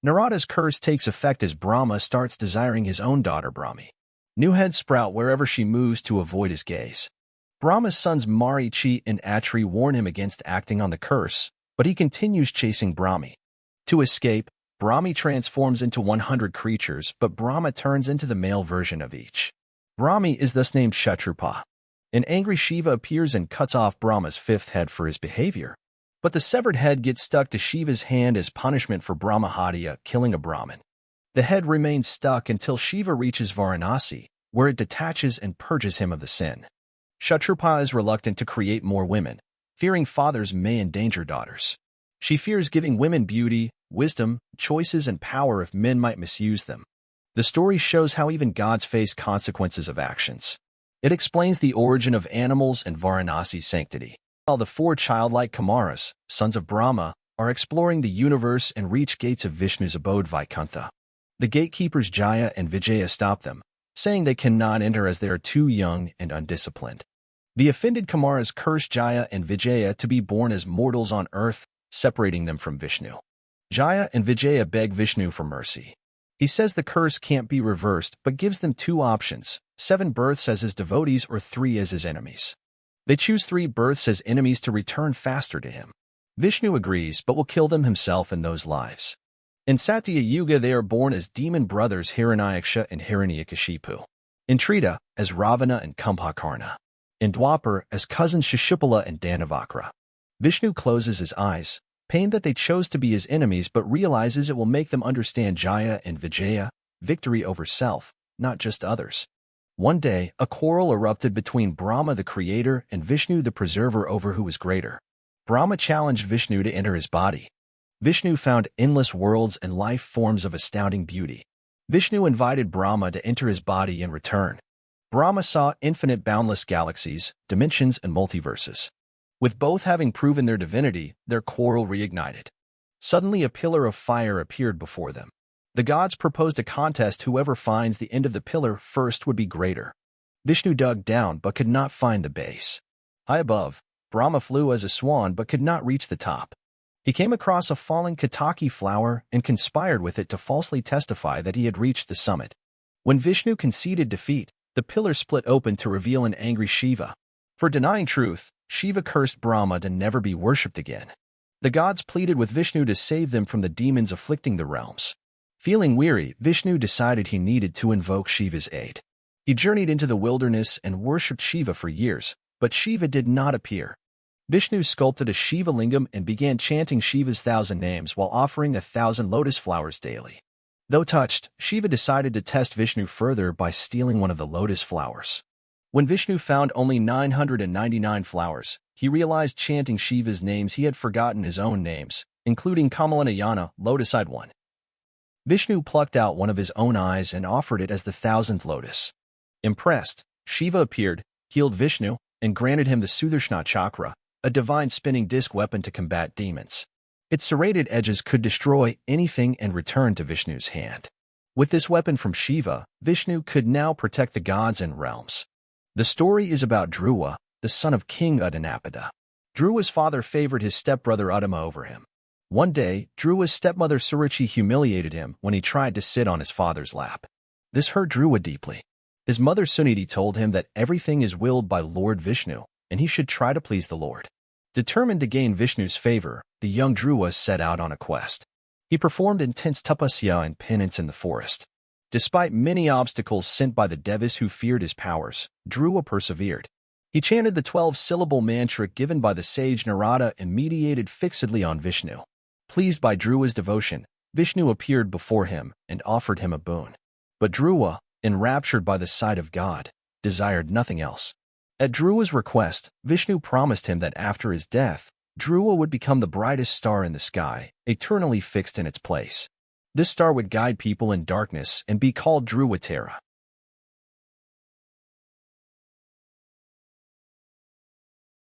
Narada's curse takes effect as Brahma starts desiring his own daughter Brahmi. New heads sprout wherever she moves to avoid his gaze. Brahma's sons Marichi and Atri warn him against acting on the curse, but he continues chasing Brahmi. To escape, Brahmi transforms into 100 creatures, but Brahma turns into the male version of each. Brahmi is thus named Kshatrupa. An angry Shiva appears and cuts off Brahma's fifth head for his behavior. But the severed head gets stuck to Shiva's hand as punishment for Brahmahatya, killing a Brahmin. The head remains stuck until Shiva reaches Varanasi, where it detaches and purges him of the sin. Kshatrupa is reluctant to create more women, fearing fathers may endanger daughters. She fears giving women beauty, wisdom, choices, and power if men might misuse them. The story shows how even gods face consequences of actions. It explains the origin of animals and Varanasi's sanctity. While the four childlike Kumaras, sons of Brahma, are exploring the universe and reach gates of Vishnu's abode Vaikuntha. The gatekeepers Jaya and Vijaya stop them, saying they cannot enter as they are too young and undisciplined. The offended Kumaras curse Jaya and Vijaya to be born as mortals on earth, separating them from Vishnu. Jaya and Vijaya beg Vishnu for mercy. He says the curse can't be reversed but gives them two options, 7 births as his devotees or 3 as his enemies. They choose 3 births as enemies to return faster to him. Vishnu agrees but will kill them himself in those lives. In Satya Yuga they are born as demon brothers Hiranyaksha and Hiranyakashipu. In Treta, as Ravana and Kumbhakarna. In Dwapar, as cousins Shishupala and Danavakra. Vishnu closes his eyes, pained that they chose to be his enemies but realizes it will make them understand Jaya and Vijaya, victory over self, not just others. One day, a quarrel erupted between Brahma the creator and Vishnu the preserver over who was greater. Brahma challenged Vishnu to enter his body. Vishnu found endless worlds and life forms of astounding beauty. Vishnu invited Brahma to enter his body in return. Brahma saw infinite boundless galaxies, dimensions, and multiverses. With both having proven their divinity, their quarrel reignited. Suddenly a pillar of fire appeared before them. The gods proposed a contest. Whoever finds the end of the pillar first would be greater. Vishnu dug down but could not find the base. High above, Brahma flew as a swan but could not reach the top. He came across a falling Ketaki flower and conspired with it to falsely testify that he had reached the summit. When Vishnu conceded defeat, the pillar split open to reveal an angry Shiva. For denying truth, Shiva cursed Brahma to never be worshipped again. The gods pleaded with Vishnu to save them from the demons afflicting the realms. Feeling weary, Vishnu decided he needed to invoke Shiva's aid. He journeyed into the wilderness and worshipped Shiva for years, but Shiva did not appear. Vishnu sculpted a Shiva lingam and began chanting Shiva's 1,000 names while offering 1,000 lotus flowers daily. Though touched, Shiva decided to test Vishnu further by stealing one of the lotus flowers. When Vishnu found only 999 flowers, he realized chanting Shiva's names he had forgotten his own names, including Kamalanayana, lotus-eyed one. Vishnu plucked out one of his own eyes and offered it as the 1,000th lotus. Impressed, Shiva appeared, healed Vishnu, and granted him the Sudarshana Chakra, a divine spinning disc weapon to combat demons. Its serrated edges could destroy anything and return to Vishnu's hand. With this weapon from Shiva, Vishnu could now protect the gods and realms. The story is about Dhruva, the son of King Udanapada. Dhruva's father favored his stepbrother Uttama over him. One day, Dhruva's stepmother Suruchi humiliated him when he tried to sit on his father's lap. This hurt Dhruva deeply. His mother Suniti told him that everything is willed by Lord Vishnu, and he should try to please the Lord. Determined to gain Vishnu's favor, the young Dhruva set out on a quest. He performed intense tapasya and penance in the forest. Despite many obstacles sent by the devas who feared his powers, Dhruva persevered. He chanted the 12-syllable mantra given by the sage Narada and meditated fixedly on Vishnu. Pleased by Dhruva's devotion, Vishnu appeared before him and offered him a boon. But Dhruva, enraptured by the sight of God, desired nothing else. At Dhruva's request, Vishnu promised him that after his death, Dhruva would become the brightest star in the sky, eternally fixed in its place. This star would guide people in darkness and be called Dhruvatara.